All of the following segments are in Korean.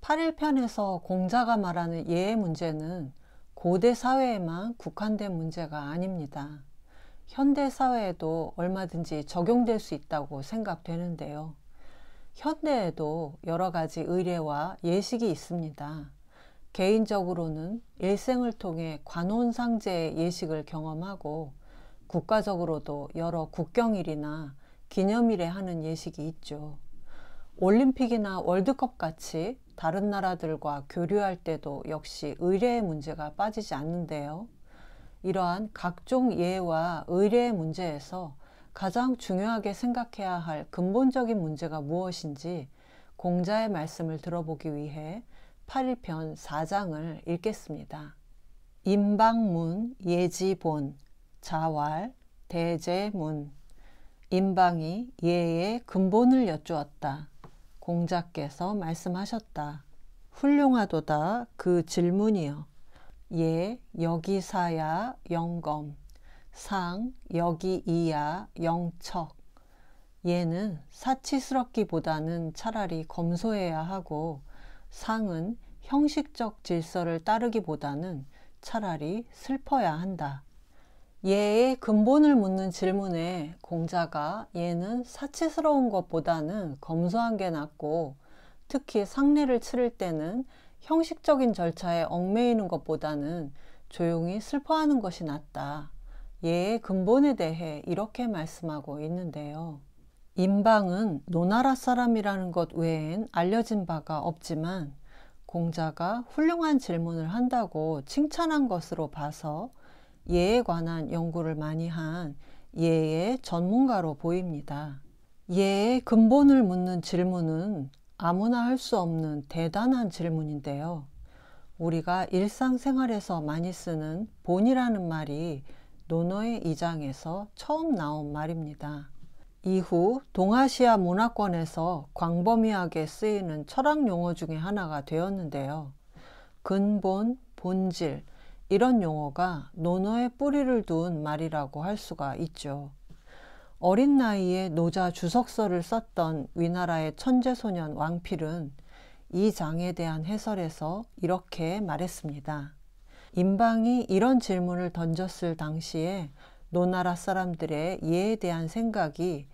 8일편에서 공자가 말하는 예의 문제는 고대 사회에만 국한된 문제가 아닙니다. 현대 사회에도 얼마든지 적용될 수 있다고 생각되는데요. 현대에도 여러 가지 의례와 예식이 있습니다. 개인적으로는 일생을 통해 관혼상제의 예식을 경험하고 국가적으로도 여러 국경일이나 기념일에 하는 예식이 있죠. 올림픽이나 월드컵 같이 다른 나라들과 교류할 때도 역시 의례의 문제가 빠지지 않는데요. 이러한 각종 예와 의례의 문제에서 가장 중요하게 생각해야 할 근본적인 문제가 무엇인지 공자의 말씀을 들어보기 위해 8일편 4장을 읽겠습니다. 임방문 예지본 자왈 대제문. 임방이 예의 근본을 여쭈었다. 공자께서 말씀하셨다. 훌륭하도다 그 질문이여. 예 여기사야 영검. 상 여기이야 영척. 예는 사치스럽기보다는 차라리 검소해야 하고 상은 형식적 질서를 따르기보다는 차라리 슬퍼야 한다. 예의 근본을 묻는 질문에 공자가 예는 사치스러운 것보다는 검소한 게 낫고 특히 상례를 치를 때는 형식적인 절차에 얽매이는 것보다는 조용히 슬퍼하는 것이 낫다. 예의 근본에 대해 이렇게 말씀하고 있는데요. 임방은 노나라 사람이라는 것 외엔 알려진 바가 없지만 공자가 훌륭한 질문을 한다고 칭찬한 것으로 봐서 예에 관한 연구를 많이 한 예의 전문가로 보입니다. 예의 근본을 묻는 질문은 아무나 할 수 없는 대단한 질문인데요. 우리가 일상생활에서 많이 쓰는 본이라는 말이 논어의 2장에서 처음 나온 말입니다. 이후 동아시아 문화권에서 광범위하게 쓰이는 철학 용어 중에 하나가 되었는데요. 근본, 본질, 이런 용어가 논어에 뿌리를 둔 말이라고 할 수가 있죠. 어린 나이에 노자 주석서를 썼던 위나라의 천재소년 왕필은 이 장에 대한 해설에서 이렇게 말했습니다. 임방이 이런 질문을 던졌을 당시에 노나라 사람들의 예에 대한 생각이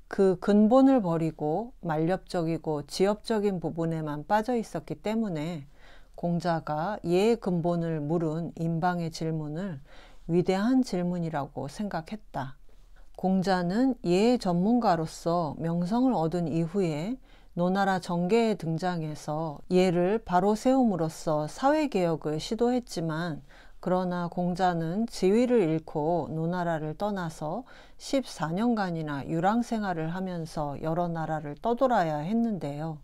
그 근본을 버리고 만렵적이고 지엽적인 부분에만 빠져 있었기 때문에 공자가 예의 근본을 물은 임방의 질문을 위대한 질문이라고 생각했다. 공자는 예의 전문가로서 명성을 얻은 이후에 노나라 정계에 등장해서 예를 바로 세움으로써 사회개혁을 시도했지만 그러나 공자는 지위를 잃고 노나라를 떠나서 14년간이나 유랑생활을 하면서 여러 나라를 떠돌아야 했는데요.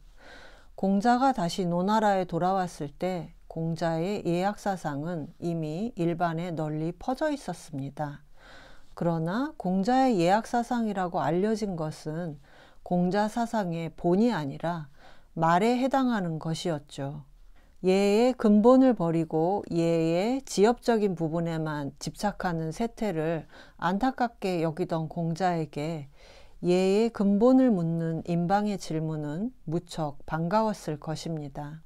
공자가 다시 노나라에 돌아왔을 때 공자의 예학사상은 이미 일반에 널리 퍼져 있었습니다. 그러나 공자의 예학사상이라고 알려진 것은 공자 사상의 본이 아니라 말에 해당하는 것이었죠. 예의 근본을 버리고 예의 지엽적인 부분에만 집착하는 세태를 안타깝게 여기던 공자에게 예의 근본을 묻는 임방의 질문은 무척 반가웠을 것입니다.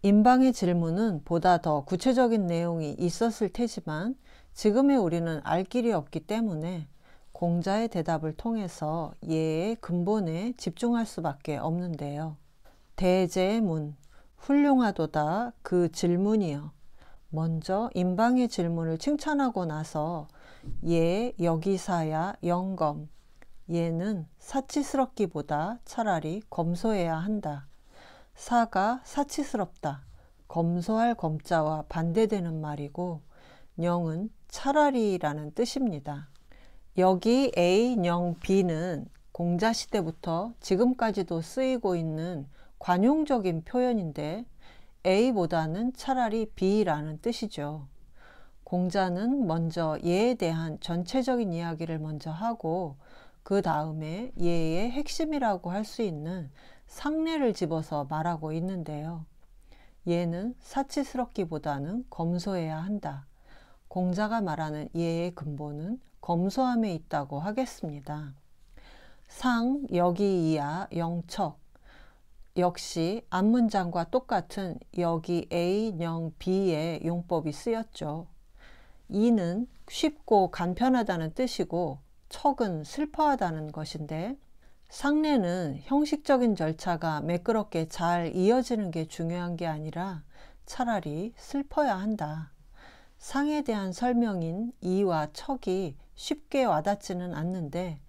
임방의 질문은 보다 더 구체적인 내용이 있었을 테지만 지금의 우리는 알 길이 없기 때문에 공자의 대답을 통해서 예의 근본에 집중할 수밖에 없는데요. 대제문, 훌륭하도다 그 질문이여. 먼저 임방의 질문을 칭찬하고 나서 예 여기사야 영검. 예는 사치스럽기보다 차라리 검소해야 한다. 사가 사치스럽다. 검소할 검자와 반대되는 말이고 영은 차라리라는 뜻입니다. 여기 A, 영, B는 공자시대부터 지금까지도 쓰이고 있는 관용적인 표현인데 A보다는 차라리 B라는 뜻이죠. 공자는 먼저 예에 대한 전체적인 이야기를 먼저 하고 그 다음에 예의 핵심이라고 할 수 있는 상례를 집어서 말하고 있는데요. 예는 사치스럽기보다는 검소해야 한다. 공자가 말하는 예의 근본은 검소함에 있다고 하겠습니다. 상, 여기이야, 영척. 역시 앞문장과 똑같은 여기 A령 B의 용법이 쓰였죠. 이는 쉽고 간편하다는 뜻이고 척은 슬퍼하다는 것인데, 상례는 형식적인 절차가 매끄럽게 잘 이어지는 게 중요한 게 아니라 차라리 슬퍼야 한다. 상에 대한 설명인 이와 척이 쉽게 와닿지는 않는데,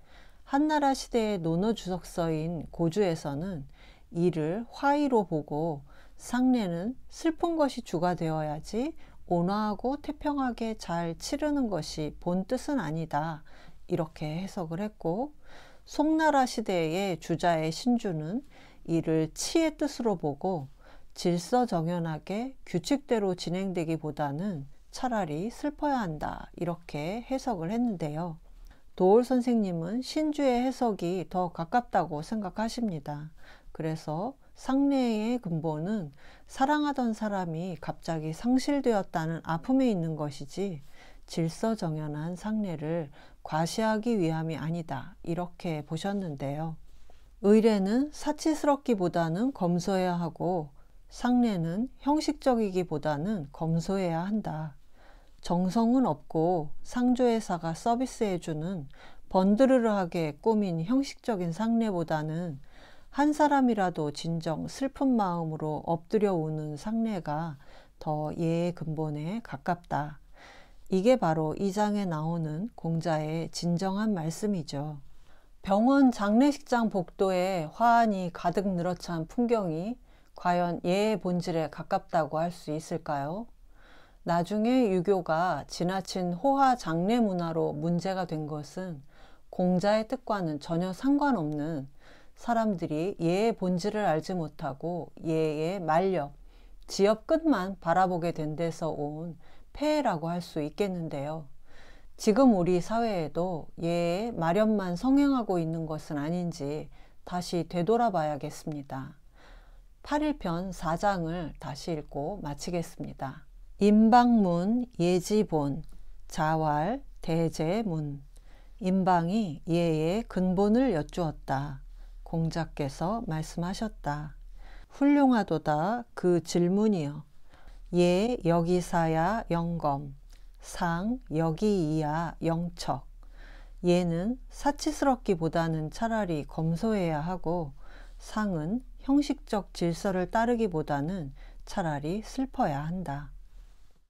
한나라 시대의 논어주석서인 고주에서는 이를 화의로 보고 상례는 슬픈 것이 주가 되어야지 온화하고 태평하게 잘 치르는 것이 본 뜻은 아니다, 이렇게 해석을 했고, 송나라 시대의 주자의 신주는 이를 치의 뜻으로 보고 질서정연하게 규칙대로 진행되기보다는 차라리 슬퍼야 한다, 이렇게 해석을 했는데요. 도올 선생님은 신주의 해석이 더 가깝다고 생각하십니다. 그래서 상례의 근본은 사랑하던 사람이 갑자기 상실되었다는 아픔에 있는 것이지 질서정연한 상례를 과시하기 위함이 아니다, 이렇게 보셨는데요. 의례는 사치스럽기보다는 검소해야 하고 상례는 형식적이기보다는 검소해야 한다. 정성은 없고 상조회사가 서비스해주는 번드르르하게 꾸민 형식적인 상례보다는 한 사람이라도 진정 슬픈 마음으로 엎드려 우는 상례가 더 예의 근본에 가깝다. 이게 바로 이 장에 나오는 공자의 진정한 말씀이죠. 병원 장례식장 복도에 화환이 가득 늘어찬 풍경이 과연 예의 본질에 가깝다고 할 수 있을까요? 나중에 유교가 지나친 호화 장례 문화로 문제가 된 것은 공자의 뜻과는 전혀 상관없는, 사람들이 예의 본질을 알지 못하고 예의 만렵, 지엽 끝만 바라보게 된 데서 온 폐해라고 할 수 있겠는데요. 지금 우리 사회에도 예의 마련만 성행하고 있는 것은 아닌지 다시 되돌아봐야겠습니다. 8일편 4장을 다시 읽고 마치겠습니다. 임방문 예지본 자왈 대제문. 임방이 예의 근본을 여쭈었다. 공자께서 말씀하셨다. 훌륭하도다 그 질문이여. 예 여기사야 영검, 상 여기이야 영척. 예는 사치스럽기보다는 차라리 검소해야 하고, 상은 형식적 질서를 따르기보다는 차라리 슬퍼야 한다.